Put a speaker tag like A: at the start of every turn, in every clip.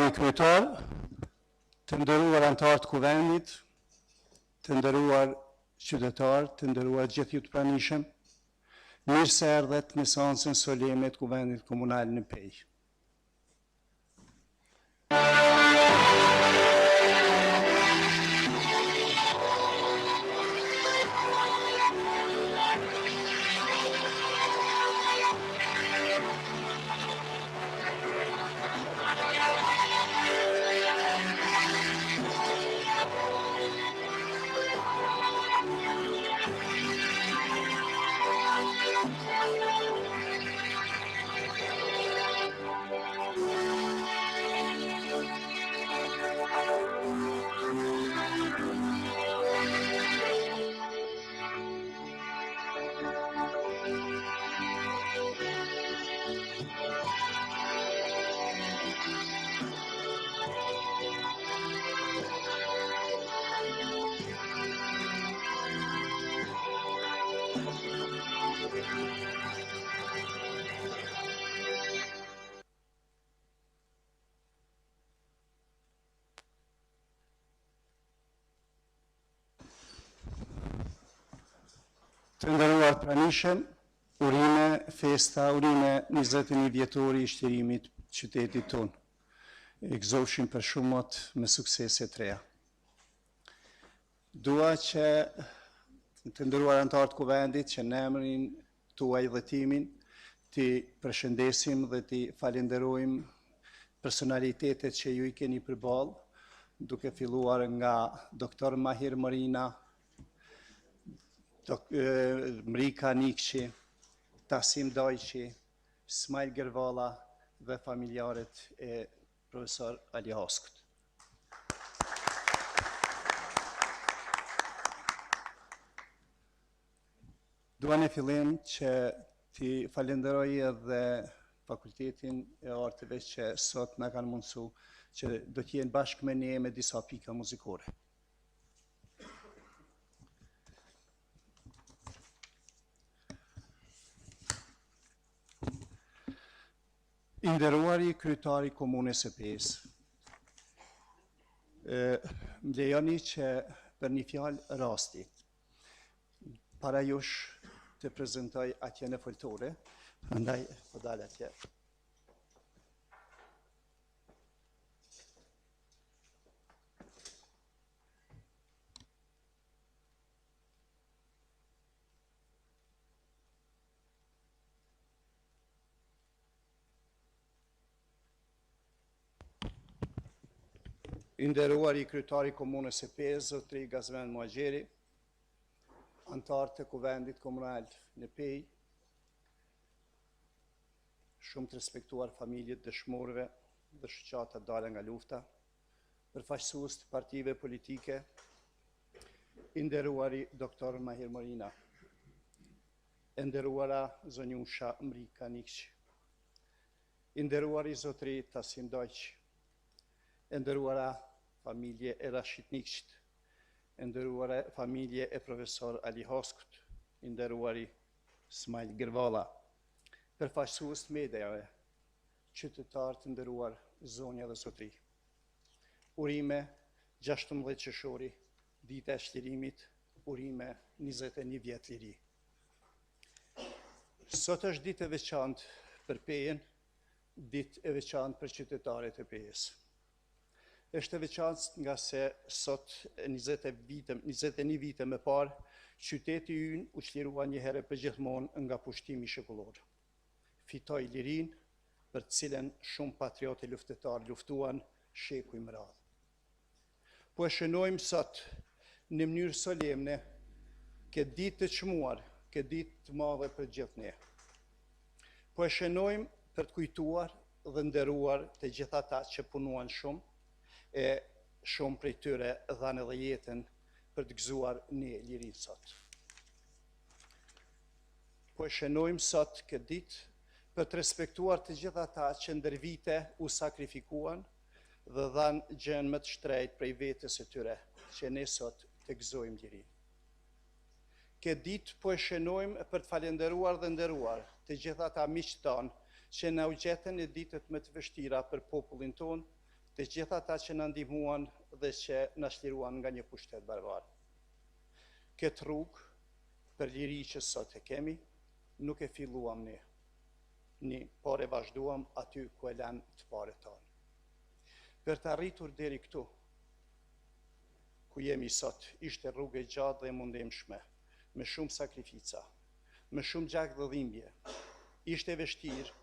A: Zoti Kryetar, të nderuar anëtar të Kuvendit, të nderuar qytetar, të nderuar gjithë ju të pranishëm, mirë se erdhët në seancën solemne të Kuvendit Komunal në Pejë. Të nderuar pranishëm, urime, festa, urime 21 vjetori i shtërimit qytetit tonë. E gëzofshim për shumët me suksese të reja. Dua që të nderuar anëtar të Kuvendit që në emrin tuaj dhe timin të përshëndesim dhe të falenderojmë personalitetet që ju i keni përballë, duke filluar nga doktor Mahir Marina, Mrika Nikçi, Tasim Dojqi, Smajl Gervala dhe familjarët e profesor Ali Haskut. Dua në fillim që t'i falenderoj edhe Fakultetin e Arteve që sot na kanë mundësu që do t'jenë bashkë me ne me disa pika muzikore. I nderuari kryetari Komunës së Pejës, më lejoni që për një fjalë rasti, para jush të prezentoj atje në foltore, andaj po dal atje. I nderuari kryetari Komunës së Pejës, zotëri Gazvend Muhaxheri, anëtar të Kuvendit Komunal në Pejë, shumë të respektuar familjet dëshmorëve dhe shoqata dalë nga lufta, përfaqësues të partive politike, i nderuari doktor Mahir Marina, e nderuara zonjusha Mrika Nikçi, i nderuari zotëri Tasim Dojqi, e nderuara familje e Rashid Nikçit, e nderuara familje e profesor Ali Haskut, i nderuari Smajl Gervala, përfaqësues të mediave, qytetar të nderuar zonja dhe zotëri. Urime 16 qershori, dita e shtërimit, urime 21 vjet liri. Sot është ditë e veçantë për Pejën, ditë e veçantë për qytetarët e Pejës. Është e veçantë nga se sot 21 vite më parë, qyteti ynë u çlirua një herë përgjithmonë nga pushtimi shekullor. Fitoi lirinë për të cilën shumë patriotë luftëtar luftuan shekuj më radh. Po e shënojmë sot në mënyrë solemne këtë ditë të çmuar, këtë ditë të madhe për gjithë ne. Po e shënojmë për të kujtuar dhe nderuar të gjithë ata që punuan shumë, e shumë prej tyre dhanë edhe jetën për të gëzuar ne lirinë sot. Po e shënojmë sot këtë ditë për të respektuar të gjithë ata që ndër vite u sakrifikuan dhe dhanë gjën më të shtrejt prej vetës e tyre, që ne sot të gëzojmë lirinë. Këtë ditë po e shënojmë për të falenderuar dhe nderuar të gjithë ata miqtë tanë që na u gjetën në ditët më të vështira për popullin tonë, të gjitha ata që na ndihmuan dhe që na shliruan nga një pushtet barbar. Këtë rrugë për liri që sot e kemi, nuk e filluam ne, por e vazhduam aty ku e lanë të parët tonë. Për të arritur deri këtu, ku jemi sot, ishte rrugë e gjatë dhe e mundimshme, me shumë sakrifica, me shumë gjak dhe dhimbje. Ishte vështirë,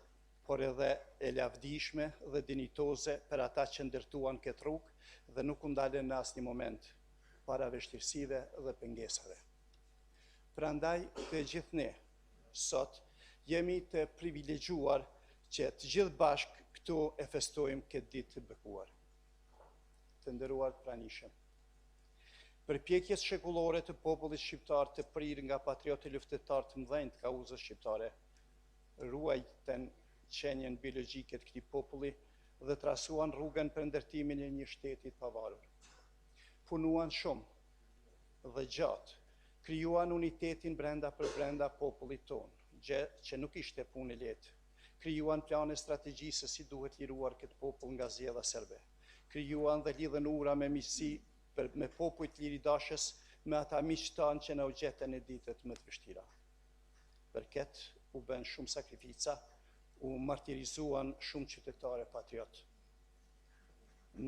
A: por edhe e lavdishme dhe dinitoze për ata që ndërtuan këtë rrugë dhe nuk u ndalen në asnjë moment para vështirësive dhe pengesave. Prandaj të gjithë ne, sot, jemi të privilegjuar që të gjithë bashkë këtu e festojmë këtë ditë të bekuar. Të nderuar pranishëm. Përpjekjes shekullore të popullit shqiptar të prirë nga patriotë luftëtar të mëdhenj të kauzës shqiptare, ruajtën qenjen biologjike të këtij populli dhe trasuan rrugën për ndërtimin e një shteti të pavarur. Punuan shumë dhe gjatë, krijuan unitetin brenda për brenda popullit tonë, gjë që nuk ishte punë e lehtë. Krijuan plane strategjisë se si duhet liruar këtë popull nga zjedha serbe. Krijuan dhe lidhen ura me miqësi me popujt liridashës, me ata miq tanë që na u gjetën në ditët më të vështira. Për këtë u bën shumë sakrifica, u martirizuan shumë qytetare patriot.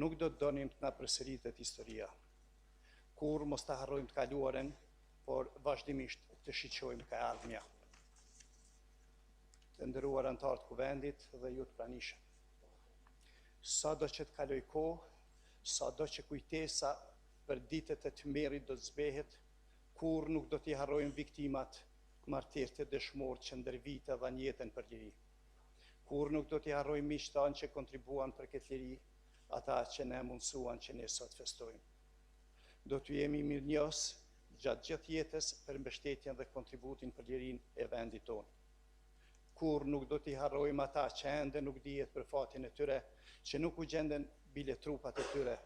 A: Nuk do të donim të na përsëritet historia. Kur mos ta harrojmë të kaluaren, por vazhdimisht të shiqojmë ka ardhmja. Të nderuar anëtarë të Kuvendit dhe ju të pranishëm. Sado që të kaloj kohë, sado që kujtesa për ditët e tmerrit do të zbehet, kur nuk do t'i harrojmë viktimat, martirët e dëshmorë që ndër vite dhanë jetën për liri. Kur nuk do t'i harrojmë miqtë tanë që kontribuan për këtë liri, ata që ne mundsuan që ne sot festojmë. Do t'ju jemi mirënjohës gjatë gjithë jetës për mbështetjen dhe kontributin për lirinë e vendit tonë. Kur nuk do t'i harrojmë ata që ende nuk dihet për fatin e tyre, që nuk u gjenden bile trupat e tyre,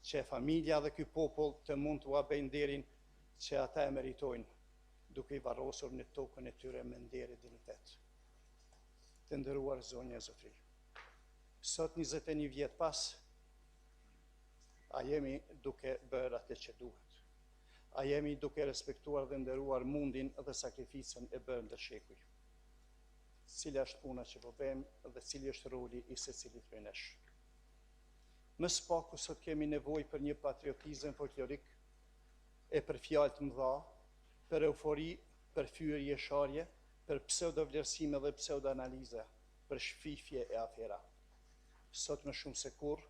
A: që familja dhe ky popull të mund t'u bëjnë nderin që ata e meritojnë, duke i varrosur në tokën e tyre me nder e dinitet. Të nderuar zonja e Zotëri. Sot 21 vjet pas, a jemi duke bërë atë që duhet. A jemi duke respektuar dhe nderuar mundin dhe sakrificën e bërë ndër shekuj. Cila është puna që po bëjmë dhe cili është roli i secilit prej nesh. Më së paku sot kemi nevojë për një patriotizëm folklorik e për fjalë të mëdha, për eufori, për fyerje sharje, për pseudo-vlerësime dhe pseudo-analize, për shfifje e afera. Sot më shumë se kur,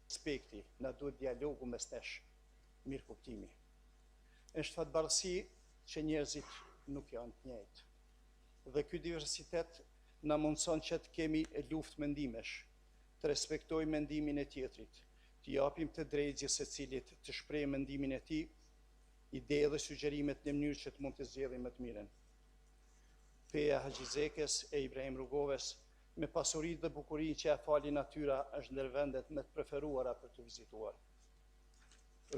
A: respekti, na duhet dialogu mes nesh, mirë kuptimi. Është fatballësi që njerëzit nuk janë të njëjtë. Dhe ky diversitet na mundson që të kemi luftë mendimesh, të respektojmë mendimin e tjetrit, të japim të drejtësisë secilit të shprehë mendimin e tij, ide dhe sugjerimet në mënyrë që të mund të zgjedhim më të mirën. Peja Haxhizekës e Ibrahim Rugoves, me pasuritë dhe bukurinë që ja fali natyra, është ndër vendet më të preferuara për të vizituar.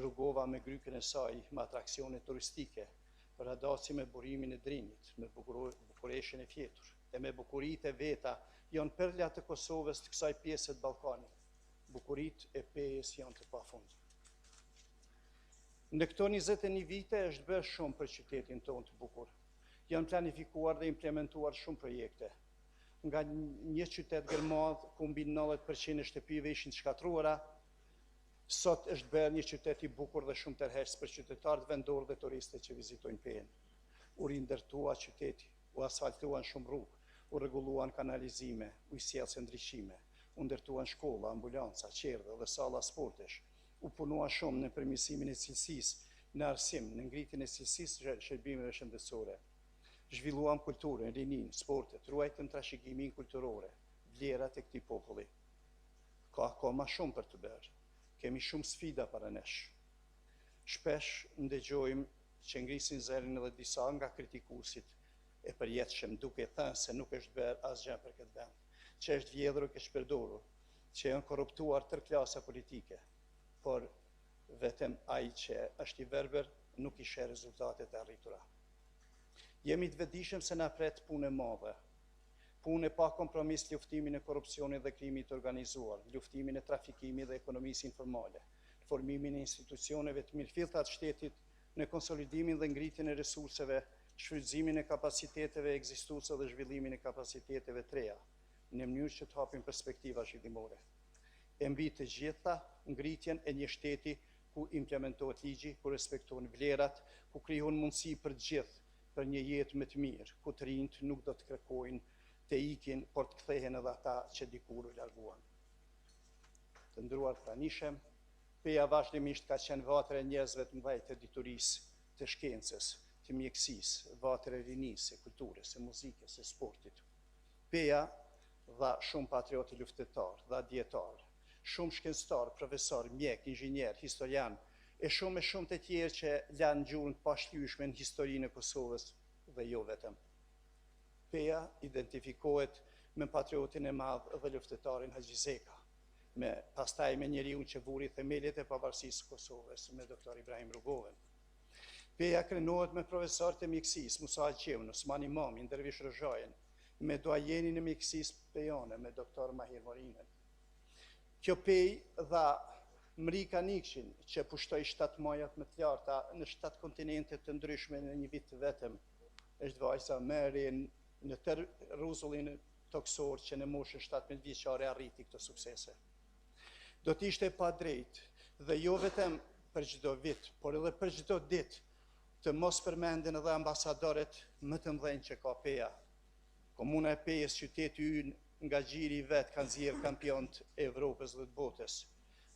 A: Rugova me grykën e saj, me atraksione turistike, radhaci me burimin e Drinit, me bukureshën e fjetur, e me bukuritë e veta, janë perla të Kosovës të kësaj pjesë të Ballkanit. Bukuritë e Pejës janë të pafundme. Në këto 21 vite është bërë shumë për qytetin tonë të bukur. Janë planifikuar dhe implementuar shumë projekte. Nga një qytet gërmadh, ku mbi 90% e shtëpive ishin të shkatruara, sot është bërë një qytet i bukur dhe shumë tërheqës për qytetarët vendorë dhe turistët që vizitojnë Pejën. U rindërtua qyteti, u asfaltuan shumë rrugë, u rregulluan kanalizime, ujësjellse ndriçime, u ndërtuan shkolla, ambulanca, qerdhe dhe salla sportesh. U punua shumë në përmirësimin e cilësisë, në arsim, në ngritjen e cilësisë shërbimeve shëndetësore. Zhvilluam kulturën, rinin, sportet, ruajtëm trashëgiminë kulturore, vlerat e këtij populli. Ka akoma shumë për të bërë. Kemi shumë sfida para nesh. Shpesh ndëgjojmë që ngrisin zërin edhe disa nga kritikuesit e përjetshëm, duke thënë se nuk është bërë asgjë për këtë vend, që është vjedhur e keqpërdorur, që janë korruptuar tërë klasa politike, por vetëm ai që është i verbër nuk i sheh rezultatet e arritura. Jemi të vetëdijshëm se na pret punë e madhe. punë pa kompromis luftimin e korrupsionit dhe krimit organizuar, luftimin e trafikimit dhe ekonomisë informale, formimin e institucioneve të mirëfillta të shtetit në konsolidimin dhe ngritjen e resurseve, shfrytëzimin e kapaciteteve ekzistuese dhe zhvillimin e kapaciteteve të reja, në mënyrë që të hapin perspektiva zhvillimore. E mbi të gjitha ngritjen e një shteti ku implementohet ligji, ku respektohen vlerat, ku krijohen mundësi për të gjithë për një jetë më të mirë, ku të rinjt nuk do të kërkojnë të ikin, por të kthehen edhe ata që dikur u larguan. Të nderuar pranishëm, Peja vazhdimisht ka qenë vatër e njerëzve të mëdhenj të diturisë, të shkencës, të mjekësisë, vatër e rinisë, e kulturës, e muzikës, e sportit. Peja dha shumë patriotë luftetar, dha dietar, shumë shkencëtar, profesor, mjek, inxhinier, historian, e shumë të tjerë që lanë gjurmë të pashlyeshme në historinë e Kosovës dhe jo vetëm. Peja identifikohet me patriotin e madh dhe luftetarin Haxhizeka, pastaj me njeriu që vuri themelit e pavarësisë së Kosovës, me doktor Ibrahim Rugovën. Peja krenohet me profesorët e mjekësisë, Musa Alqevën, Osman Imamin, Dervish Rëzhajën, me doajenin e mjekësisë pejane, me doktor Mahir Morinën. Kjo pej dha Mrika Nikçin, që pushtoi 7 majat më të larta në 7 kontinente të ndryshme në një vit të vetëm, është vajza më e re në tërë rrezullin toksor që në moshën 17 vjeçare arriti këtë suksese. Do të ishte pa drejt dhe jo vetëm për çdo vit, por edhe për çdo ditë të mos përmenden edhe ambasadorët më të mëdhenj që ka Peja. Komuna e Pejës, qyteti ynë, nga gjiri i vet kanë nxjerrë kampionët e Evropës dhe të botës.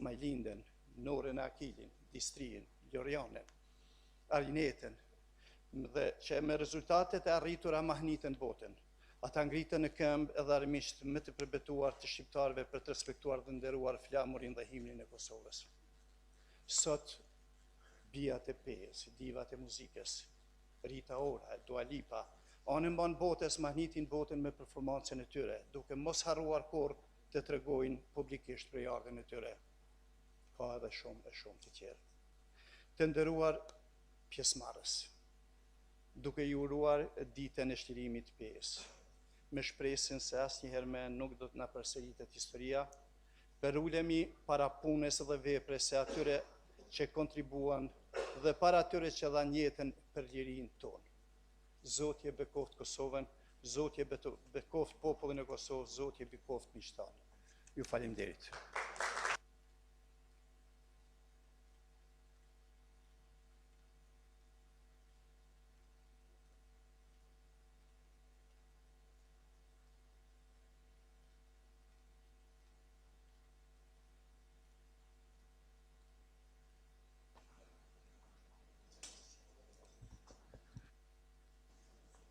A: Majlindën, Norën e Akilin, Distriën, Lorjanën, Arinetën, dhe që me rezultatet e arritura mahnitën botën. Ata ngritën në këmbë edhe armisht më të përbetuar të shqiptarëve për të respektuar dhe nderuar flamurin dhe himnin e Kosovës. Sot, bijat e Pejës, divat e muzikës, Rita Ora, Dua Lipa, anën mban botës mahnitin botën me performancën e tyre, duke mos harruar kurrë të tregojnë publikisht për ardhen e tyre. Ka edhe shumë të tjerë. Të nderuar pjesëmarrës, duke ju uruar ditën e shtirimit të Pejës, me shpresën se asnjëherë më nuk do të na përsëritet historia, për ulemi para punës dhe veprës së atyre që kontribuan dhe para atyre që dhanë jetën për lirinë tonë. Zoti e bekoft Kosovën, Zoti e bekoft popullin e Kosovës, Zoti e bekoft miqtanë. Ju faleminderit.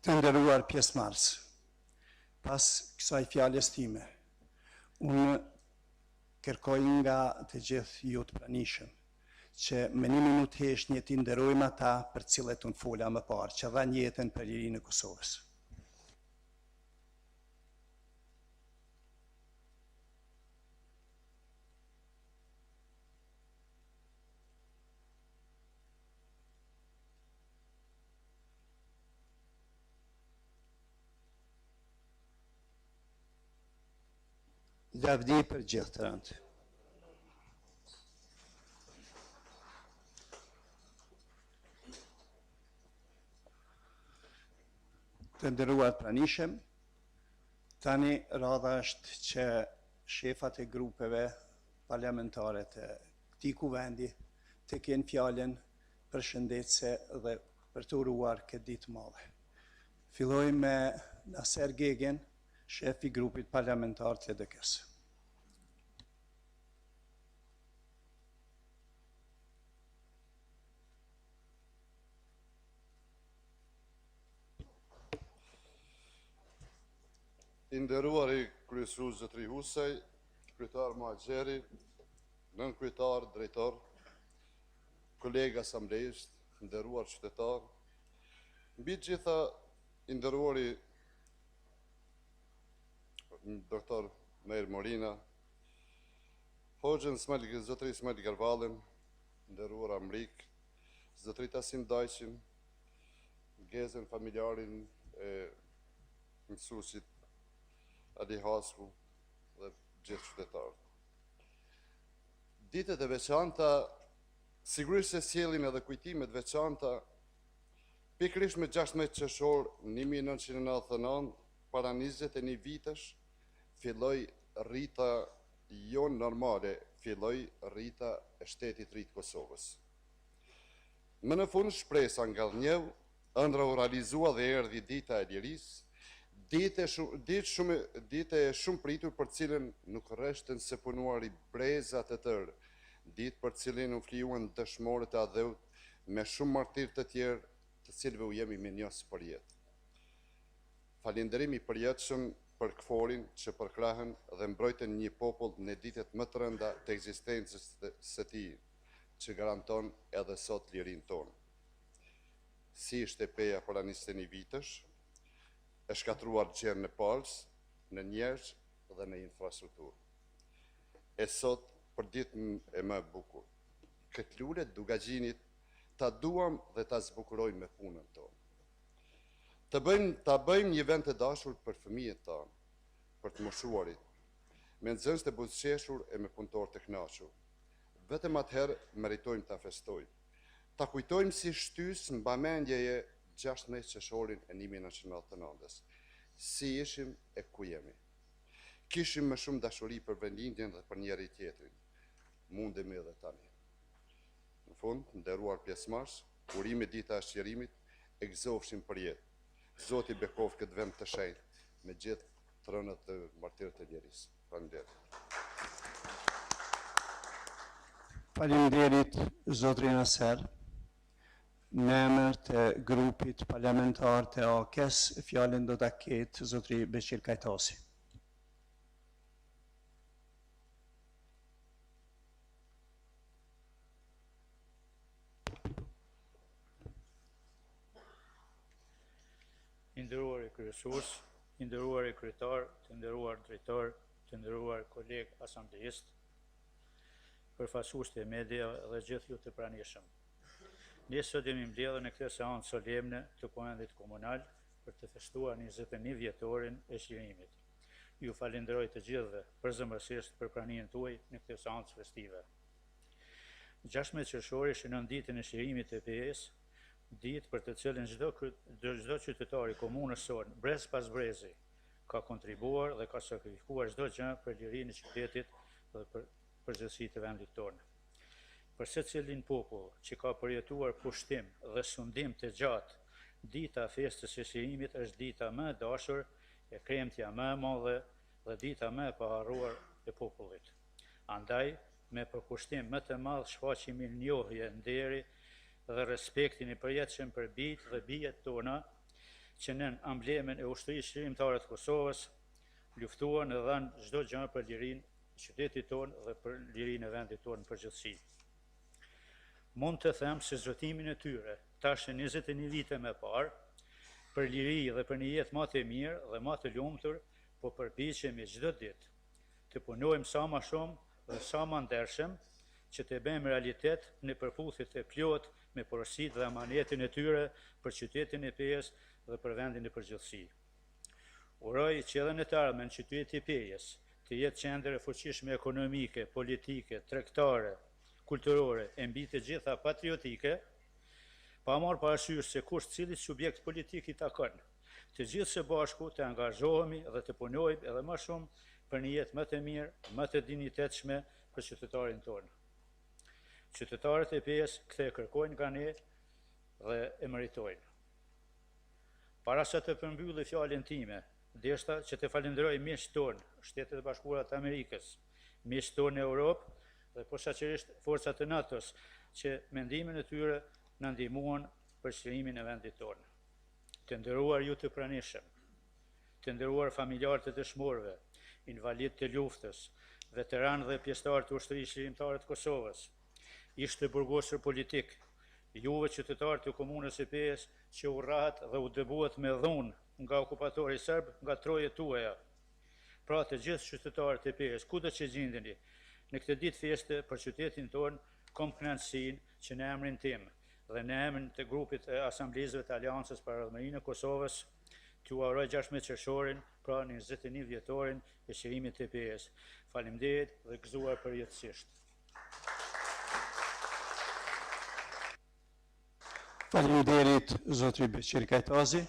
A: Të nderuar pjesëmarrës, pas kësaj fjalës time, unë kërkoj nga të gjithë ju të pranishëm që me 1 minutë heshtje t'i nderojmë ata për cilët unë fola më parë, që dhanë jetën për lirinë e Kosovës. Lavdi për gjithë të rëndë. Të nderuar pranishëm, tani radha është që shefat e grupeve parlamentare të këtij kuvendi të kenë fjalën përshëndetëse dhe për të uruar këtë ditë madhe. Fillojmë me Naser Gegen, shef i grupit parlamentar të LDK-s.
B: I nderuari kryesues Zotri Husaj, kryetar Muhaxheri, nën kryetar, drejtor, kolega asamblejisht, nderuar qytetar, mbi të gjitha i nderuari doktor Mahir Morina, Hoxhën Zotri Ismail Garvallën, nderuara Mrik, Zotri Tasim Dajqin, Gezën familjarin e mësuesit Ali Hasku dhe gjithë qytetarët. Ditët e veçanta sigurisht se sjellin edhe kujtimet veçanta pikërisht me 16 qershor 1999, para 21 vitesh, filloi rrita jo normale, filloi rrita e shtetit ri të Kosovës. Më në fund shpresa nga dhënjeu, ëndra u realizua dhe erdhi dita e lirisë, ditë e shumë pritur për cilën nuk rreshtën se punuari breza të tërë, ditë për cilën u flijuan dëshmorët e adheut me shumë martirë të tjerë, të cilëve u jemi mirënjohës për jetë. Falënderim i përjetshëm për këforin që përkrahën dhe mbrojtën një popull në ditët më të rënda të ekzistencës së tij, që garanton edhe sot lirinë tonë. Si ishte Peja para 21 vitesh, e shkatruar gjerë në palës, në njerëz dhe në infrastrukturë. E sot, për ditën e më bukur, këtë lule dugagjinit ta duam dhe ta zbukurojmë me punën tonë. Ta bëjmë një vend të dashur për fëmijët tanë, për të moshuarit, me nxënës të buzëqeshur e me punëtor të kënaqur. Vetëm atëherë meritojmë ta festojmë. Ta kujtojmë si shtysë mbamendjeje 16 qershorin e 1999-s. Si ishim e ku jemi. Kishim më shumë dashuri për vendindjen dhe për njëri tjetrin. Mundemi edhe tani. Në fund, nderuar pjesëmarrës, urime dita e shqerimit e gëzofshim për jetë. Zoti bekov këtë vend të shenjtë me gjithë trënët të martirët e lirisë. Faleminderit.
A: Faleminderit zotrin Aser. Në emër të grupit parlamentar të AKES, fjalën do ta ketë zotri Beqir Kajtasi.
C: I nderuar i kryesues, i nderuar i kryetar, të nderuar drejtor, të nderuar kolegë asamblejist, përfaqësues të media dhe gjithë ju të pranishëm. Ne sot jemi mbledhur në këtë seancë solemne të Kuvendit komunal për të festuar 21 vjetorin e shqirimit. Ju falenderoj të gjithëve përzemërsisht për pranimin tuaj në këtë seancë festive. 16 qershori shënon ditën e shqirimit të Pejës, ditë për të cilën çdo qytetar i komunës sonë, brez pas brezi, ka kontribuar dhe ka sakrifikuar çdo gjë për lirinë e qytetit dhe për përgjithësinë e vendit tonë. Për secilin popull që ka përjetuar pushtim dhe sundim të gjatë, dita e festës së shqirimit është dita më e dashur, e kremtja më e madhe dhe dita më e paharruar e popullit. Andaj, me përkushtim më të madh shfaqim mirënjohje, nderi dhe respektin i përjetshëm për bijtë dhe bijet tona, që nën amblemen e ushtrisë shqirimtare të Kosovës, luftuan dhe dhanë çdo gjë për lirinë e qytetit tonë dhe për lirinë e vendit tonë në përgjithësi. Mund të them se zotimin e tyre, tash 21 vite më parë, për liri dhe për një jetë më të mirë dhe më të lumtur, po përpiqemi çdo ditë të punojmë sa më shumë dhe sa më ndershëm, që të bëjmë realitet në përputhjet e plot me porositë dhe amanetin e tyre për qytetin e Pejës dhe për vendin e përgjithësi. Uroj që edhe në të ardhmen qyteti i Pejës të jetë qendër e fuqishme ekonomike, politike, tregtare, kulturore e mbi të gjitha patriotike, pa marrë parasysh se kush cili subjekt politik i takon. Të gjithë së bashku të angazhohemi dhe të punojmë edhe më shumë për një jetë më të mirë, më të dinjitetshme për qytetarin tonë. Qytetarët e Pejës këtë e kërkojnë nga ne dhe e meritojnë. Para se të përmbylli fjalën time, deshta që të falenderoj miqtë tonë, Shtetet e Bashkuara të Amerikës, miqtë tonë në Europë dhe posaçërisht forcat e NATO-s që mendimin e tyre na ndihmuan për shërimin e vendit tonë. Të nderuar ju të pranishëm, të nderuar familjarë të dëshmorëve, invalid të luftës, veteranë dhe pjesëtarë të ushtrisë shërimtare të Kosovës, ish të burgosur politik, juve qytetarë të komunës së Pejës që u rrahat dhe u dëbuat me dhunë nga okupatori serb nga trojet tuaja. Pra të gjithë qytetarët e Pejës, kudo që gjendeni, në këtë ditë feste për qytetin tonë, kom kënaqësinë që në emrin tim dhe në emrin të grupit e asamblezëve të Aleancës për Ardhmërinë e Kosovës, t'ju uroj 16 qershorin, pra 21 vjetorin e qërimit të Pejës. Faleminderit dhe gëzuar përjetësisht.
A: Faleminderit zotri Beqir Kajtazi.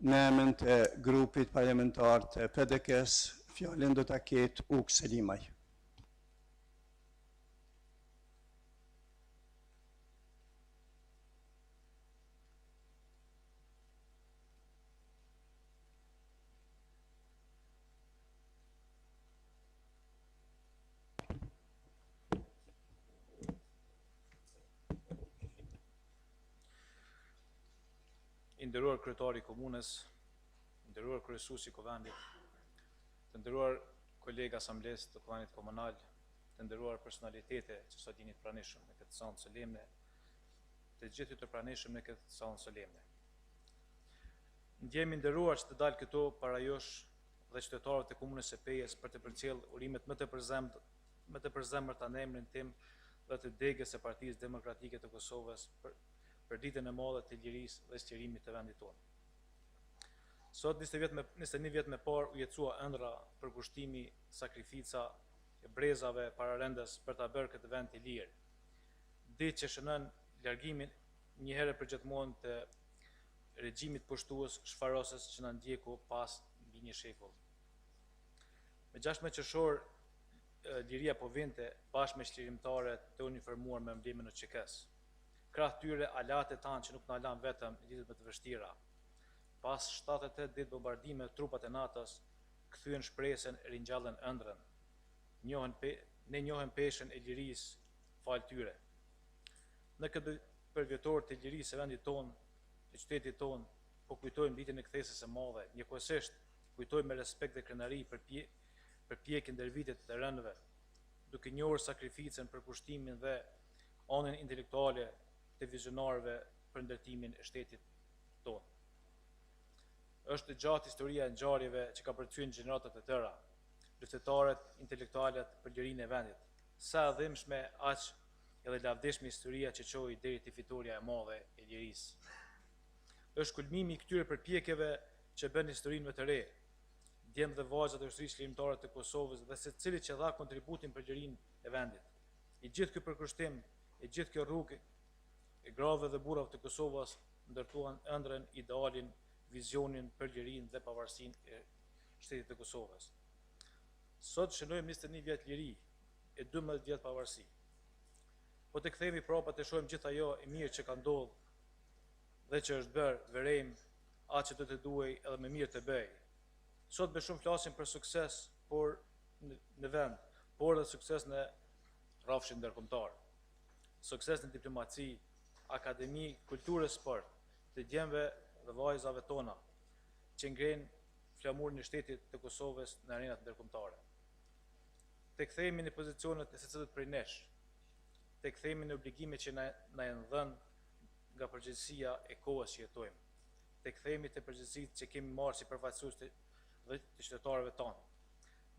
A: Në emën të grupit parlamentar të PDK-s, fjalën do ta ketë Uk Selimaj.
D: I nderuar kryetari i komunës, i nderuar kryesuesi i Kuvendit, të nderuar kolegë asamblesë të Kuvendit komunal, të nderuar personalitete që sot jeni të pranishëm në këtë sanë solemne, të gjithë të pranishëm në këtë sanë solemne. Ndjemi nderuar që të dalë këtu para jush dhe qytetarëve të komunës së Pejës për të përcjellë urimet më të përzemërta në emrin tim dhe të degës së Partisë Demokratike të Kosovës për ditën e madhe të lirisë dhe sqarimit të vendit tonë. Sot 21 vjet më parë u jetësua ëndra për kushtimi, sakrifica e brezave pararendës për ta bërë këtë vend të lirë. Ditë që shënon largimin një herë përgjithmonë të regjimit pushtues shfarosës që na ndjeku pas mbi një shekull. Me 16 qershor liria po vinte bashkë me çlirimtarët të uniformuar me emblemin e ÇK-s. Krah tyre alate tanë që nuk na lan vetëm në ditët më të vështira. Pas 78 ditë bombardime, trupat e NATO-s kthyen shpresën e ringjallën ëndrën. Ne njohëm peshën e lirisë fal tyre. Në këtë përvjetor të lirisë së vendit tonë, të qytetit tonë, po kujtojmë ditën e kthesës së madhe, njëkohësisht kujtojmë me respekt dhe krenari përpjekjen ndër vitet të rëndëve, duke njohur sakrificën për kushtimin dhe anën intelektuale të vizionarëve për ndërtimin e shtetit tonë. Është gjatë historia e ngjarjeve që ka përcyer gjeneratat e tëra, luftëtarët intelektualët për lirinë e vendit. Sa e dhimbshme aq edhe lavdishme historia që çoi deri te fitoria e madhe e lirisë. Është kulmimi i këtyre përpjekjeve që bën historinë më të re. Djemt dhe vajzat e ushtrisë çlirimtare të Kosovës dhe secili që dha kontributin për lirinë e vendit. I gjithë ky përkushtim, i gjithë kjo rrugë e grave dhe burrave të Kosovës ndërtuan ëndrën, idealin, vizionin për lirinë dhe pavarësinë e shtetit të Kosovës. Sot shënojmë 21 vjet liri e 12 vjet pavarësi. Po të kthehemi prapa të shohim gjithë ajo e mirë që ka ndodhur dhe që është bërë, të verejmë atë që do të duhej edhe më mirë të bëj. Sot më shumë flasim për sukses por në vend, por edhe sukses në rrafshin ndërkombëtar. Sukses në diplomaci, akademi, kulturë e sport, të djemve dhe vajzave tona, që ngrenë flamurin e shtetit të Kosovës në arenat ndërkombëtare. Të kthehemi në pozicionet e secilit prej nesh, të kthehemi në obligimet që na janë dhënë nga përgjegjësia e kohës që jetojmë, të kthehemi te përgjegjësitë që kemi marrë si përfaqësues të qytetarëve tonë.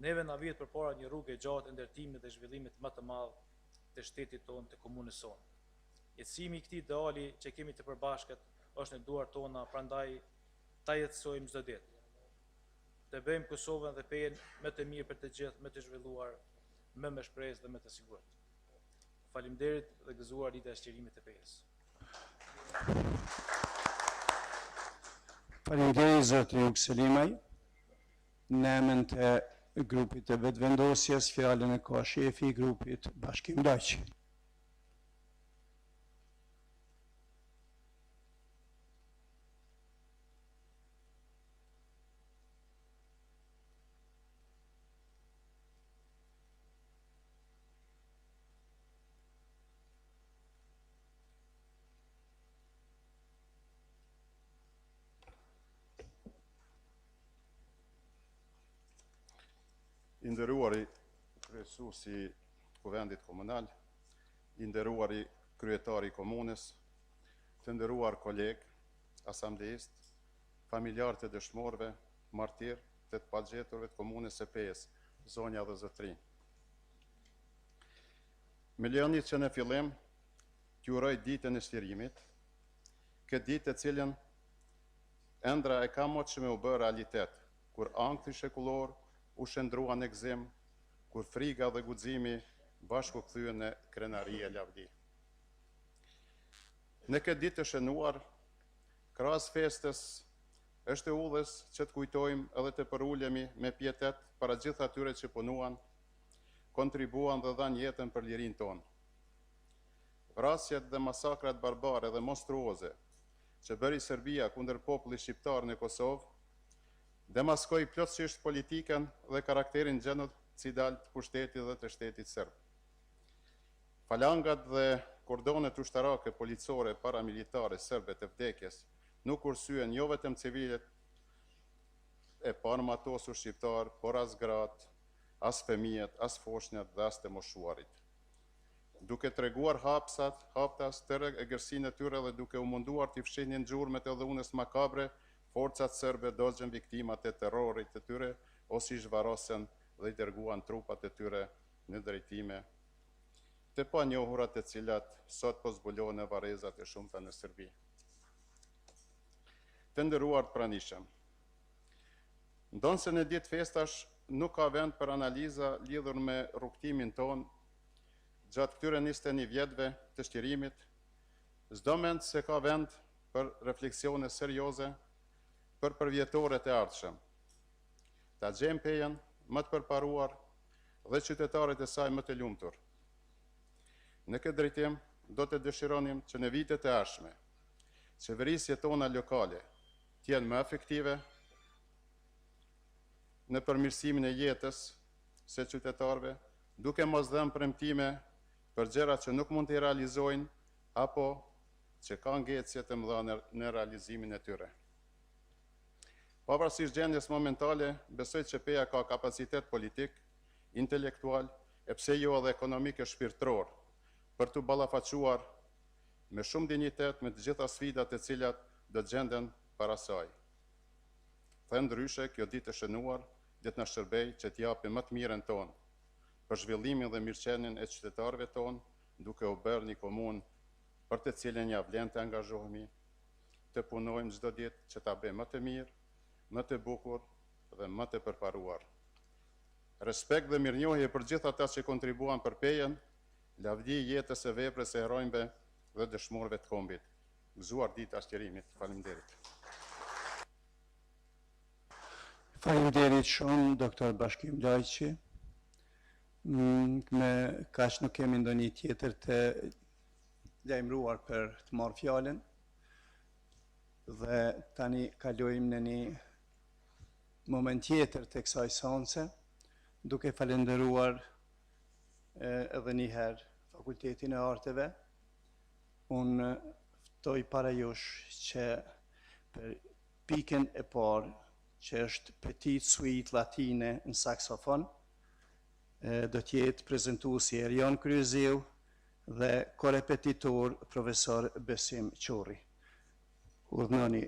D: Neve na vjet përpara një rrugë e gjatë e ndërtimit dhe zhvillimit më të madh të shtetit tonë, të komunës sonë. Jetësimi i këtij ideali që kemi të përbashkët është në duart tona, prandaj ta jetësojmë çdo ditë. Të bëjmë Kosovën dhe Pejën më të mirë për të gjithë, më të zhvilluar, më me shpresë dhe më të sigurt. Faleminderit dhe gëzuar dita e sqarimit të Pejës.
A: Faleminderit zotri Uk Selimaj. Në emën të grupit të vetëvendosjes, fjalën e ka shefi i grupit Bashkim Laq.
B: I nderuari kryesuesi Kuvendit komunal, i nderuari kryetari i komunës, të nderuar kolegë, asamblesist, familjarë të dëshmorëve, martirë të të pagjeturve të komunës së Pejës, zonja dhe zotëri. Me lejoni që në fillim t'ju uroj ditën e shtërimit, këtë ditë e cilën
E: ëndra e ka mo që me u bë realitet, kur ankthi shekullor u shëndrua në gzim, kur friga dhe guximi bashku kthyen në krenari e lavdi. Në këtë ditë të shënuar, krahas festës, është e udhës që të kujtojmë edhe të përulemi me pietet para gjithë atyre që punuan, kontribuan dhe dhanë jetën për lirinë tonë. Vrasjet dhe masakrat barbare dhe monstruoze që bëri Serbia kundër popullit shqiptar në Kosovë, demaskoi plotësisht politikën dhe karakterin gjenocidal të pushtetit dhe të shtetit serb. Falangat dhe kordonet ushtarake policore paramilitare serbe të vdekjes nuk ursyen jo vetëm civilet e parmatosur shqiptar, por as gratë, as fëmijët, as foshnjat dhe as të moshuarit. Duke treguar haptas tërë egërsinë e tyre dhe duke u munduar t'i fshihnin gjurmët e dhunës makabre, forcat serbe dogjen viktimat e terrorit të tyre, ose i zhvarosen dhe i dërguan trupat e tyre në drejtime të panjohurat e cilat sot po zbulohen në varrezat e shumta në Serbi. Të nderuar pranishëm, ndonse në ditë festash nuk ka vend për analiza lidhur me rrugtimin ton gjatë këtyre 21 vjetëve të shqirimit, s'do mend se ka vend për refleksione serioze për përvjetoret e ardhshëm. Ta gjejmë Pejën më të përparuar dhe qytetarët e saj më të lumtur. Në këtë drejtim, do të dëshironim që në vitet e ardhshme, qeverisjet tona lokale t'jenë më efektive në përmirësimin e jetës së qytetarëve, duke mos dhënë premtime për gjëra që nuk mund t'i realizojnë apo që ka ngecje të mëdha në realizimin e tyre. Pavarësisht gjendjes momentale, besoj që Peja ka kapacitet politik, intelektual, e pse jo edhe ekonomik e shpirtëror, për të ballafaquar me shumë dinjitet me të gjitha sfidat e cilat do të gjenden para saj. Dhe ndryshe, kjo ditë e shënuar, dhe të na shërbej që t'japi më të mirën tonë, për zhvillimin dhe mirëqenien e qytetarëve tonë, duke u bërë një komunë për të cilën ja vlen të angazhohemi, të punojmë çdo ditë që ta bëjmë më të mirë, më të bukur dhe më të përparuar. Respekt dhe mirënjohje për gjithë ata që kontribuan për Pejën, lavdi jetës e veprës e heronjve dhe dëshmorëve të kombit. Gëzuar dita e shtjerimit. Faleminderit.
A: Faleminderit shumë, doktor Bashkim Lajqi. Me kaq nuk kemi ndonjë tjetër të lajmëruar për të marrë fjalën. Dhe tani kalojmë në një moment tjetër të kësaj seance, duke falenderuar edhe një herë Fakultetin e Arteve. Unë ftoj para jush që për pikën e parë, që është Petite Suite Latine në saksofon, do t'jetë prezentuesi Erion Kryziu dhe korepetitor profesor Besim Qori. Urdhënoni.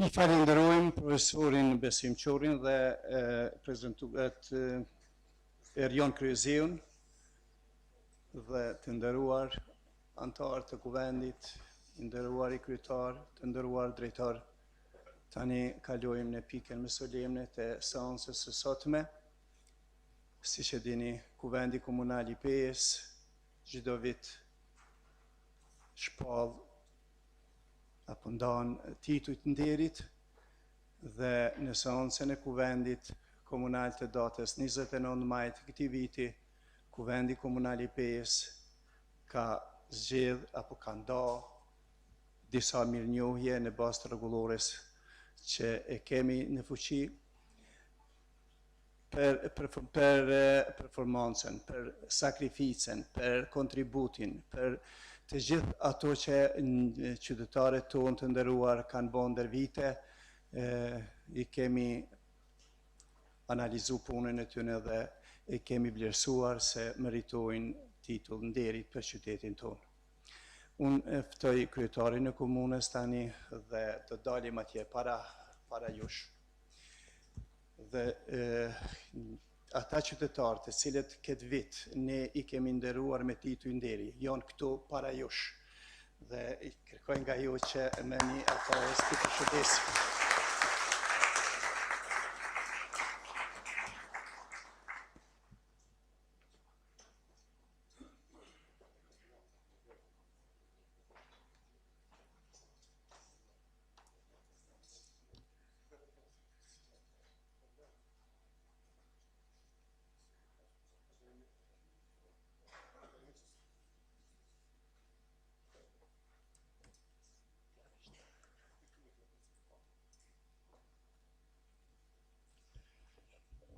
A: I falenderojmë profesorin Besim Qorin dhe prezentuet Erjon Kryeziun dhe të nderuar antarë të Kuvendit, të nderuar i kryetar, të nderuar drejtor. Tani kalojmë në pikën më solemne të seancës së sotme. Siç e dini, Kuvendi Komunal i Pejës çdo vit shpall apo ndan titujt nderit dhe në seancën e Kuvendit Komunal të datës 29 majt të këtij viti, Kuvendi Komunal i Pejës ka zgjedh apo ka nda disa mirënjohje në bazë të rregullores që e kemi në fuqi për performancën, për sakrificën, për kontributin, për të gjithë ato që qytetarët tonë të nderuar kanë bërë ndër vite, i kemi analizu punën e tyre dhe e kemi vlerësuar se meritojnë titull nderit për qytetin tonë. Unë ftoj kryetarin e komunës tani dhe të dalim atje para jush. Dhe ata qytetarë të cilët këtë vit ne i kemi nderuar me titull nderi, janë këtu para jush. Dhe i kërkoj nga ju që me një aplauz të përshëndesim.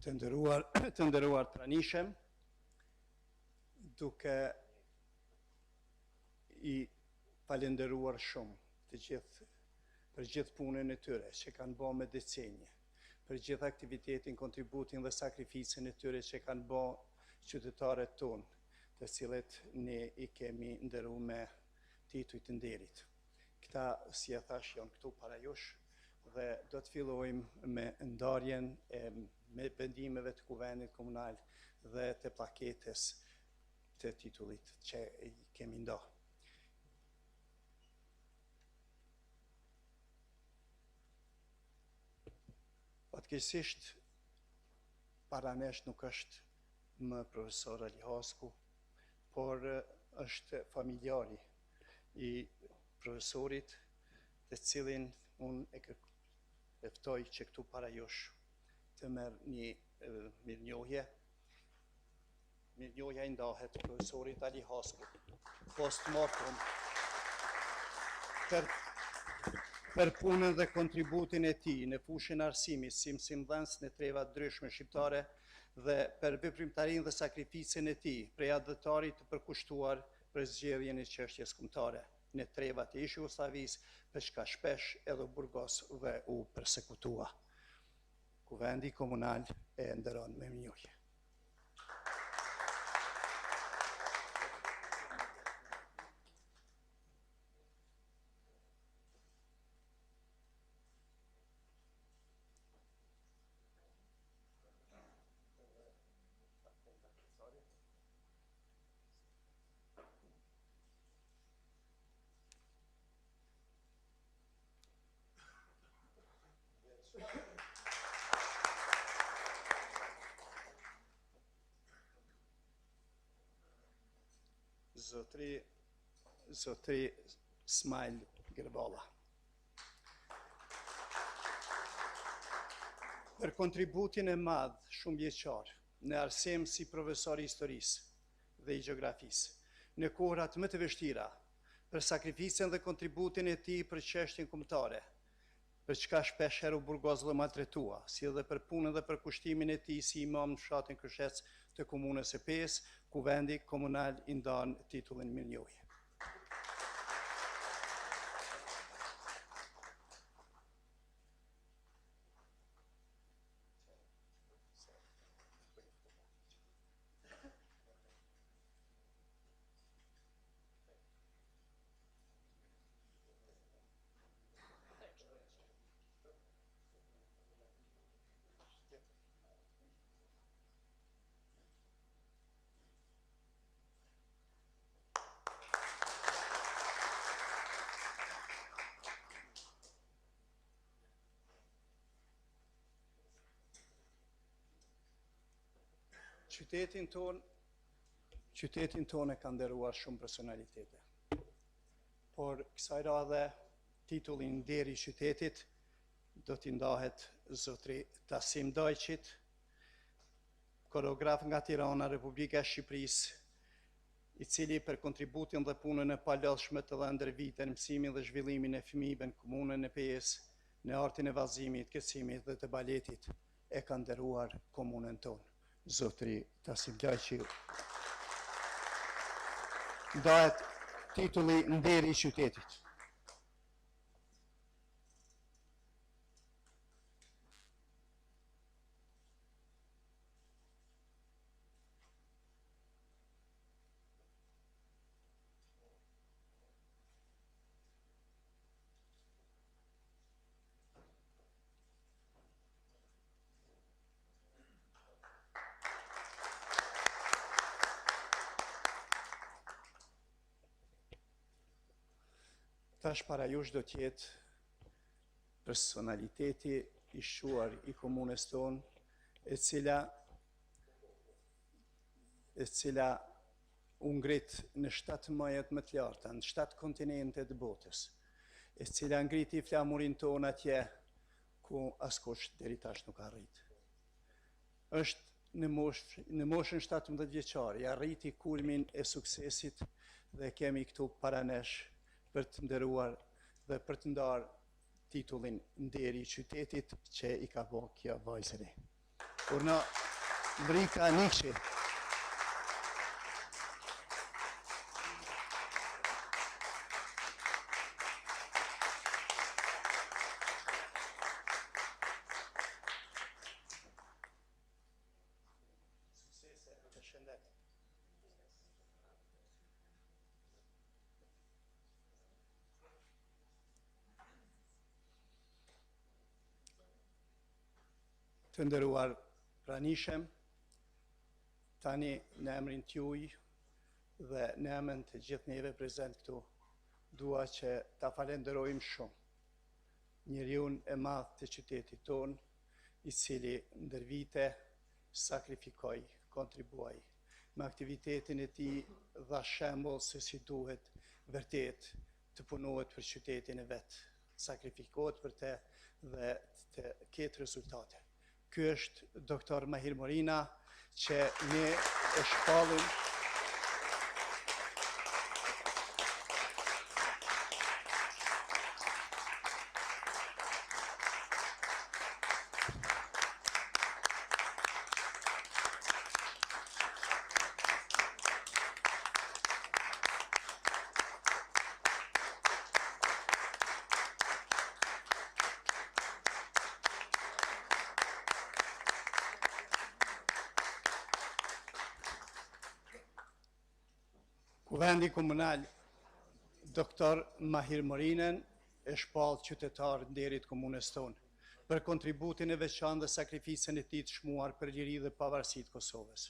A: Të nderuar pranishem, duke i falenderuar shumë për gjithë punën e tyre që kanë bërë me decenje, për gjithë aktivitetin, kontributin dhe sakrificën e tyre që kanë bërë qytetarët tonë, të cilët ne i kemi nderuar me titull të nderit. Këta, si e thash, janë këtu para jush dhe do të fillojmë me ndarjen me vendimeve të Kuvendit Komunal dhe të paketës të titullit që kemi nda. Fatkeqësisht, para nesh nuk është më profesor Ali Hasku, por është familjari i profesorit, të cilin unë e ftoj që këtu para jush të merë një mirënjohje. Mirënjohja i ndahet profesorit Ali Hasku, post mortem, për punën dhe kontributin e tij në fushën e arsimit, si mësimdhënës në treva të ndryshme shqiptare dhe për veprimtarinë dhe sakrificën e tij, prej adhëtarit të përkushtuar për zgjedhjen e çështjes kombëtare në trevat e Jugosllavisë, për çka shpesh edhe Burgos dhe u përsekutua. Kuvendi Komunal e nderon me mirënjohje. Zotri Smile Gërballa. Për kontributin e madh shumë vjeçar në arsim si profesor i historisë dhe i gjeografisë, në kohrat më të vështira, për sakrificën dhe kontributin e tij për çështjen kombëtare, për çka shpesh herë u burgoz dhe maltretua, si edhe për punën dhe për kushtimin e tij si imam në fshatin Kërshec të komunës së Pejës, Kuvendi komunal i ndan titullin mirënjohje. Qytetin ton e ka nderuar shumë personalitete. Por kësaj radhe titullin Nderi i qytetit do t'i ndahet zotri Tasim Dajqit, koreograf nga Tirana, Republika e Shqipërisë, i cili për kontributin dhe punën e palodhshme të dhënë ndër vite në mësimin dhe zhvillimin e fëmijëve në komunën e Pejës, në artin e vallëzimit, kërcimit dhe të baletit, e ka nderuar komunën tonë. Zotri Tasim Dajqi ndahet titulli Nderi i qytetit. Tash para jush do t'jetë personaliteti i shuar i komunës tonë, e cila u ngrit në 7 majet më të larta, në 7 kontinente të botës, e cila ngriti flamurin tonë atje ku askush deri tash nuk arrit. Është në moshën 17 vjeçare, i arriti kulmin e suksesit dhe kemi këtu para nesh për të nderuar dhe për të ndarë titullin Nderi i qytetit që i ka bërë kjo vajzëri. Urna Mrika Nikshi. Të nderuar pranishem, tani në emrin t'juj dhe në emrin të gjithë neve prezent këtu, dua që ta falenderojmë shumë njeriun e madh të qytetit tonë, i cili ndër vite sakrifikoi, kontribuai me aktivitetin e tij dha shembull se si duhet vërtet të punohet për qytetin e vet, sakrifikohet për te dhe të ketë rezultate. Ky është doktor Mahir Morina, që ne e shpallim Kuvendi komunal, doktor Mahir Morinen, e shpall qytetar nderit komunës tonë, për kontributin e veçantë dhe sakrificën e tij të çmuar për liri dhe pavarësitë të Kosovës,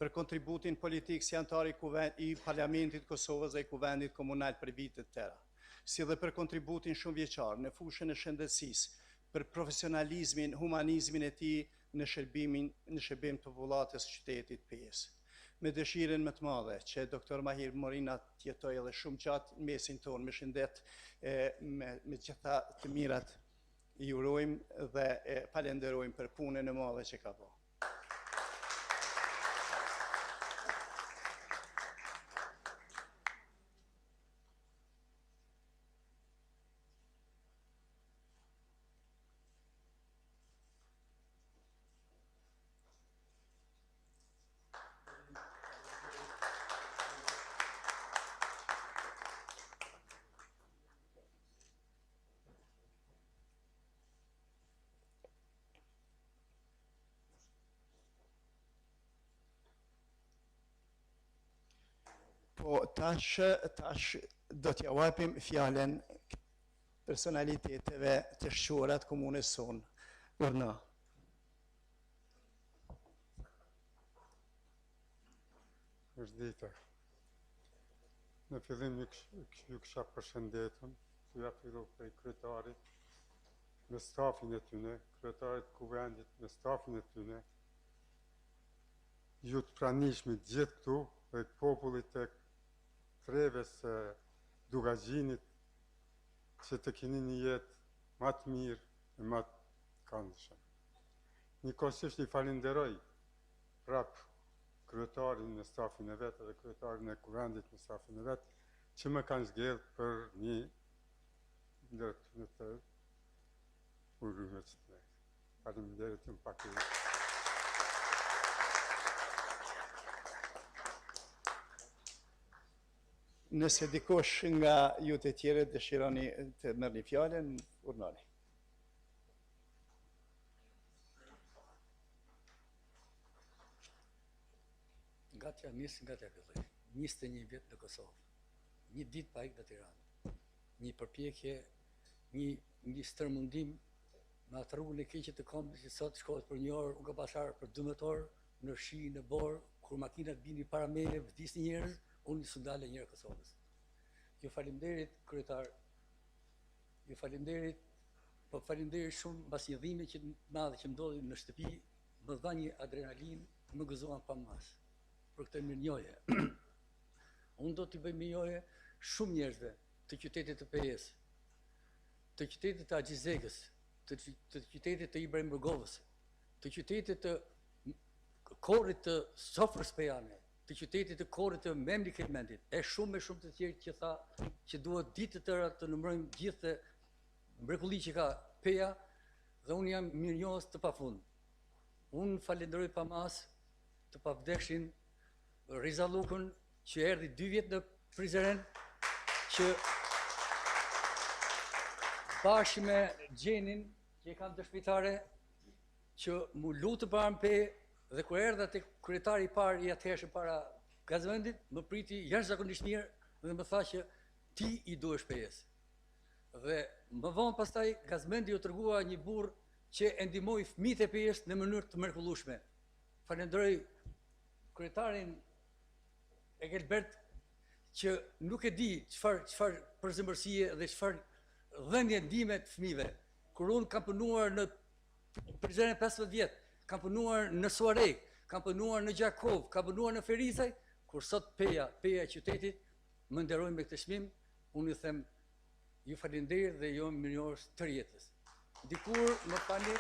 A: për kontributin politik si antar i Parlamentit të Kosovës dhe i Kuvendit komunal për vite të tëra, si dhe për kontributin shumë vjeçar në fushën e shëndetësisë, për profesionalizmin, humanizmin e tij në shërbim të popullatës së qytetit Pejës. me dëshirën më të madhe që doktor Mahir Morina të jetojë edhe shumë gjatë në mesin tonë, me shëndet, me gjitha të mirat i urojmë dhe falenderojmë për punën e madhe që ka bërë. Po tash do t'ja japim fjalën personaliteteve të shquara të komunës sonë. Urna.
F: Mirëdita. Në fillim ju kisha përshëndetën, ju ja fillu prej kryetarit, me stafin e tyne, kryetarit Kuvendit, me stafin e tyne, ju të pranishmi gjithë këtu, dhe popullit e treves së Dugagjinit, që të keni një jetë më të mirë e më të këndshme. Njëkohësisht i falenderoj prap kryetarin në stafin e vetë dhe kryetarin e Kuvendit në stafin e vetë, që më kanë zgjedhur për një ndërtime të urime që të nejtë. Faleminderit të më pakëri.
A: Nëse dikush nga ju të tjerë dëshironi të merrni fjalën, urnani.
G: Nga t'ja nisë nga t'ja filloj. 21 vjet në Kosovë. Një ditë pa ikë në Tiranë. Një përpjekje, një stërmundim në atë rrugën e keqe të kombit që sot shkohet për një orë, unë ka pasar për 12 orë, në shi, në borë, kur makinat bini para mele, vdisni njerëz, unë një sundale njërë Kosovës. Ju falimderit, kryetar, ju falimderit, po falimderit shumë mbas një dhime që madhe që më ndodhi në shtëpi, më dha një adrenalin, më gëzuan pa mas, për këtë mirënjohje. Unë do t'i bëj mirënjohje shumë njerëzve të qytetit të Pejës, të qytetit të Agjizegës, të qytetit të Ibrahim Burgovës, të qytetit të Korrit të Sofrës Pejane, të qytetit të Korrit të Memri Kelmendit, e shumë të tjerë që tha që duhet ditë të tëra të numërojmë gjithë të mrekulli që ka Peja, dhe unë jam mirënjohës të pafund. Unë falenderoj pa mas të pavdekshin Riza Lukën, që erdhi 2 vjet në Prizren, që bashkë me Gjenin, që e kam të shpitare, që mu lutë para në Pejë, dhe kur erdha te kryetari i parë i atëhershëm para Gazmendit, më priti jashtëzakonisht mirë dhe më tha që ti i duhesh Pejës. Dhe më vonë pastaj Gazmendi u tregua një burr që e ndihmoi fëmijët e Pejës në mënyrë të mrekullueshme. Falenderoj kryetarin Egelbert që nuk e di çfarë përzemërsie dhe çfarë dhënie ndihme të fëmijëve. Kur unë kam punuar në Prizren 15 vjet, kam punuar në Suareg, kam punuar në Gjakov, kam punuar në Ferizaj, kur sot Peja e qytetit, më nderojnë me këtë çmim, unë ju them, ju falenderoj dhe ju mirënjohës të jetës. Dikur më pani,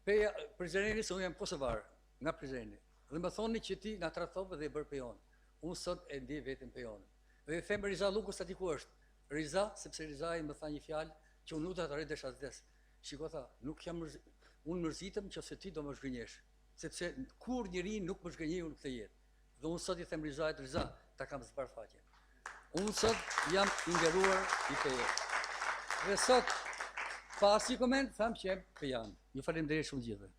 G: Peja, Prizreni, se unë jam kosovar, nga Prizreni, dhe më thoni që ti nga tradhove dhe e bërë pejon. Unë sot e ndjej veten pejon. Dhe them Riza Lukës aty ku është. Riza, sepse Rizai më tha një fjalë që unë nuta të arrit desha vdes. Shiko tha, nuk jam unë mërzitëm që se ti do më zhgënjesh, sepse kur njëri nuk më zhgënjej unë këtë jetë. Dhe unë sot i them Rizajt, Riza, ta kam zbar faqe. Unë sot jam i nderuar i Pejës. Dhe sot, pa asnjë koment, tham që jam pejan. Ju falenderoj shumë gjithëve.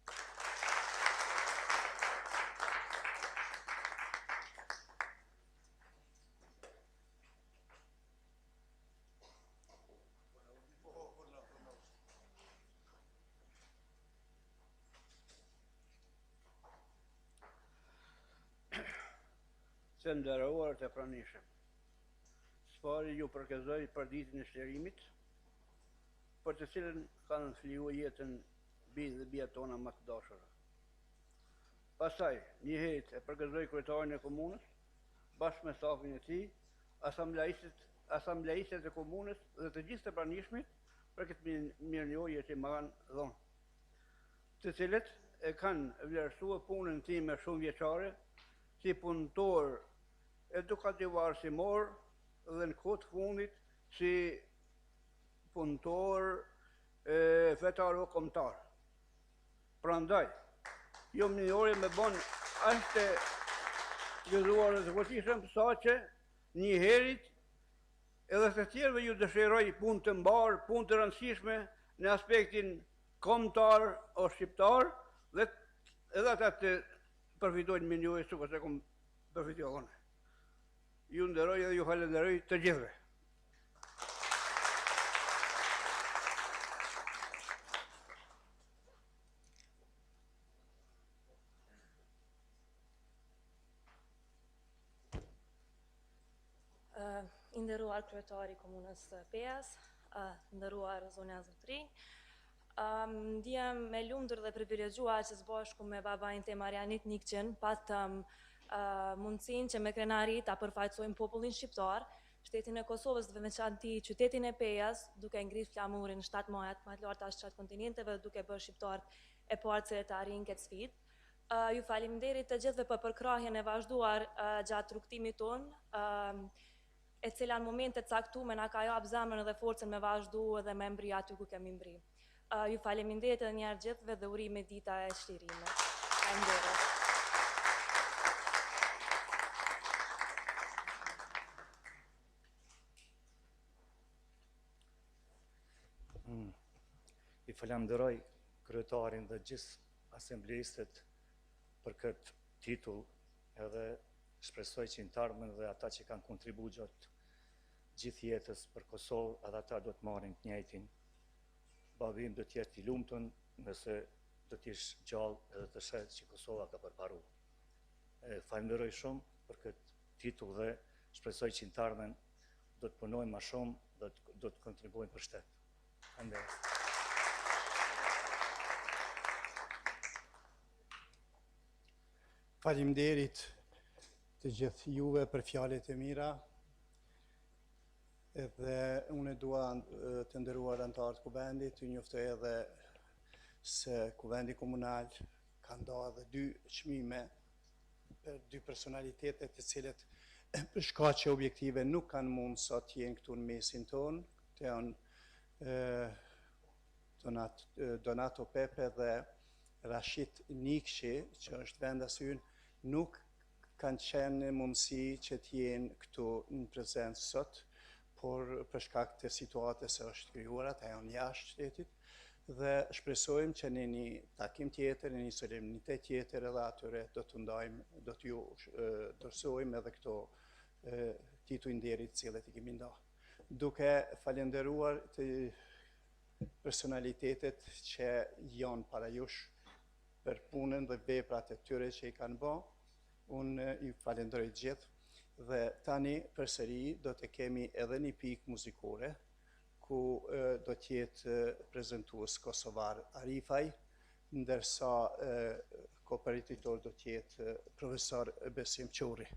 H: Të nderuar të pranishëm. Spari ju përkezoj për ditën e shtërimit, për të cilën kanë flijuar jetën bijtë dhe bijat tona më të dashura. Pastaj, një herë e përgëzoj kryetarin e komunës, bashkë me stafin e tij, asambleistët e komunës dhe të gjithë të pranishmit për këtë mirënjohje që më kanë dhënë, të cilët e kanë vlerësuar punën time shumë vjeçare si punëtor edukativ arsimor dhe në kohë të fundit si punëtor fetar o kombëtar. Prandaj, jo mirënjohje me bën aq të gëzuar dhe të votishëm sa që një herit edhe të tjerëve ju dëshiroj punë të mbarë, punë të rëndësishme në aspektin kombëtar o shqiptar dhe edhe ata të përfitojnë mirënjohje sikur se kom përfituar unë. Ju nderoj dhe ju falenderoj të gjithëve.
I: I nderuar kryetari i komunës Pejës, nderuar zonja Zotri, ndjem e lumtur dhe privilegjuar që së bashku me babain tim Marianit Nikçin patëm mundësinë që me krenari ta përfaqësojmë popullin shqiptar, shtetin e Kosovës dhe veçanti qytetin e Pejës, duke ngritë flamurin 7 majat më të larta së kontinenteve dhe duke bërë shqiptarët e parë që të arrijnë këtë sfidë. Ju faleminderit të gjithëve për përkrahjen e vazhduar gjatë rrugtimit tonë, e cila në momente të caktuara na ka jap zemrën dhe forcën me vazhdu dhe me mbri aty ku kemi mbri. Ju faleminderit edhe një herë gjithëve dhe urime dita e shlirimit. Faleminderit.
J: I falenderoj kryetarin dhe gjithë asembleistët për këtë titull edhe shpresoj që në të ardhmen dhe ata që kanë kontribuar gjatë gjithë jetës për Kosovë edhe ata do të marrin të njëjtin. Babim do të jetë i lumtur nëse do të jesh gjallë edhe të shet që Kosova ka përparuar. Falenderoj shumë për këtë titull dhe shpresoj që në të ardhmen do të punojmë më shumë dhe do të kontribuojmë për shtet. Faleminderit.
A: Faleminderit të gjithë juve për fjalët e mira. Edhe unë dua të nderuar anëtarë të Kuvendit, të njoftoj edhe se Kuvendi komunal ka ndarë edhe 2 çmime për 2 personalitete të cilët për shkaqe objektive nuk kanë mundë sa të jenë këtu në mesin tonë, të janë Donato Pepe dhe Rashid Nikshi, që është vendas ynë, nuk kanë qenë mundësi që t'jenë këtu në prezencë sot, por për shkak të situatës së është krijuar, ata janë jashtë shtetit, dhe shpresojmë që në një takim tjetër, në një solemnitet tjetër edhe atyre do të ndajmë, do t'ju dorësojmë edhe këto tituj nderit cilët i kemi nda. Duke falenderuar të personalitetet që janë para jush për punën dhe veprat e tyre që i kanë bë, unë ju falenderoj gjithë dhe tani përsëri do të kemi edhe një pikë muzikore ku do të jetë prezantues kosovar Arifaj, ndërsa kopërititor do të jetë profesor Besim Quri.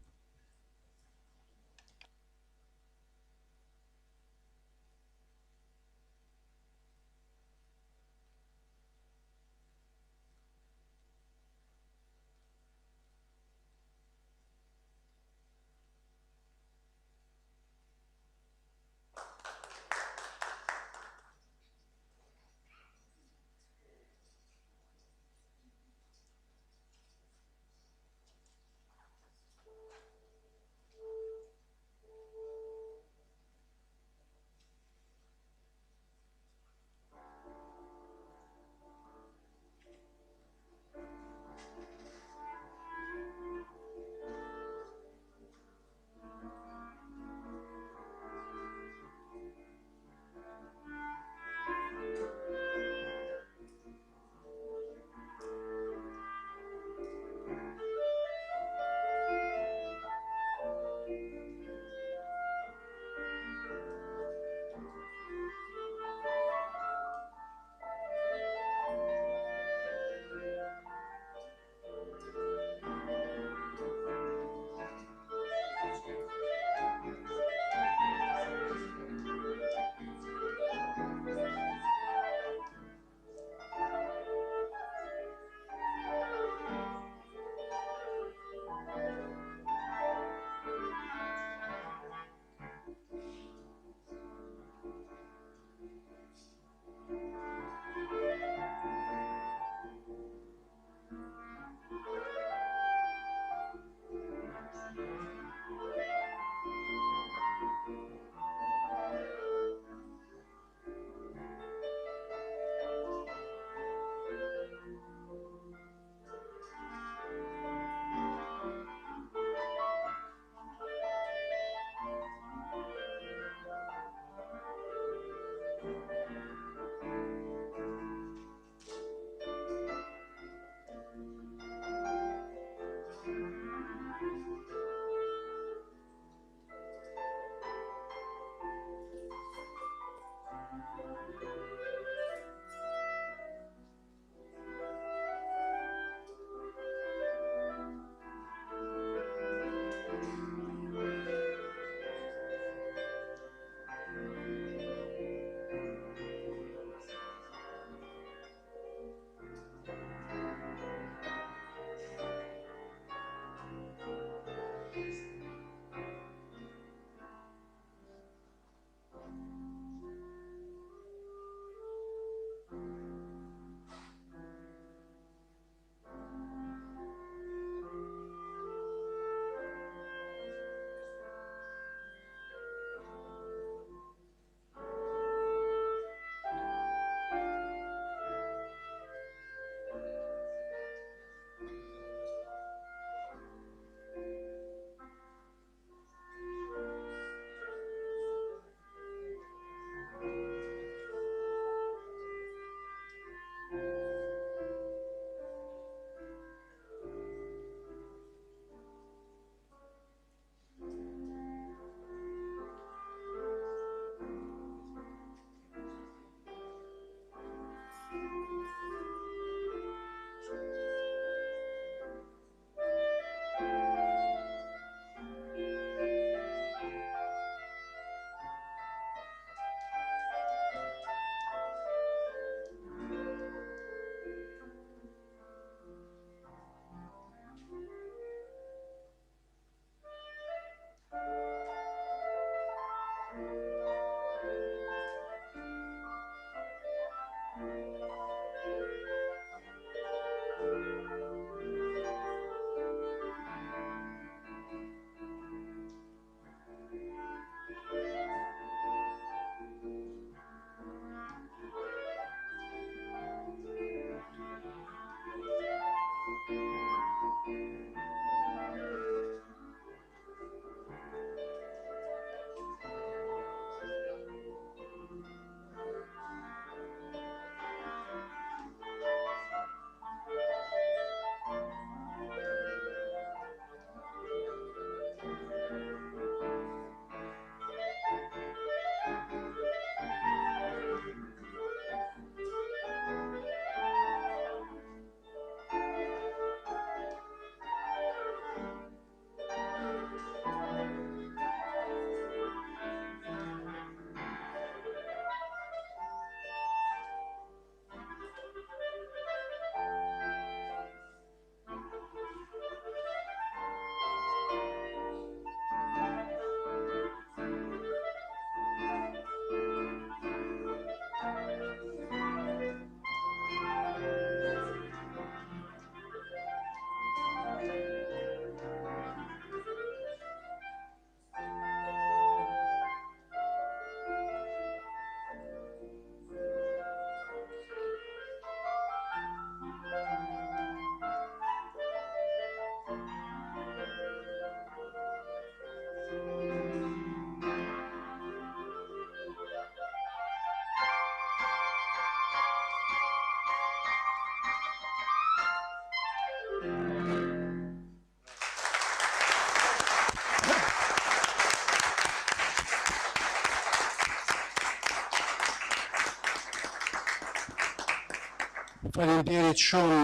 A: Faleminderit shumë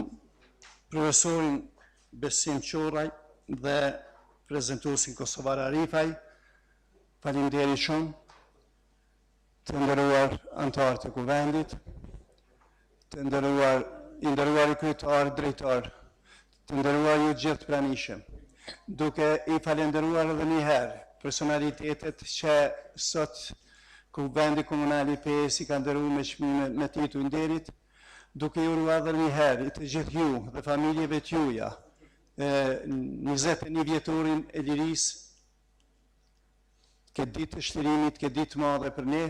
A: profesorin Besim Qorraj dhe prezentuesin Kosovar Arifaj. Faleminderit shumë të nderuar antarë të Kuvendit, të nderuar i kryetar, drejtor, të nderuar ju gjithë pranishëm, duke i falenderuar edhe një herë personalitetet që sot Kuvendi Komunal i Pejës i ka nderuar me çmime me titull nderit, duke ju uruar edhe një herë të gjithë ju dhe familjeve t'juja 21 vjetorin e lirisë, këtë ditë të shtërimit, këtë ditë madhe për ne,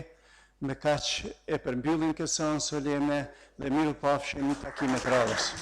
A: me kaq e përmbyllim këtë seancë solemne dhe mirupafshim takimet radhës.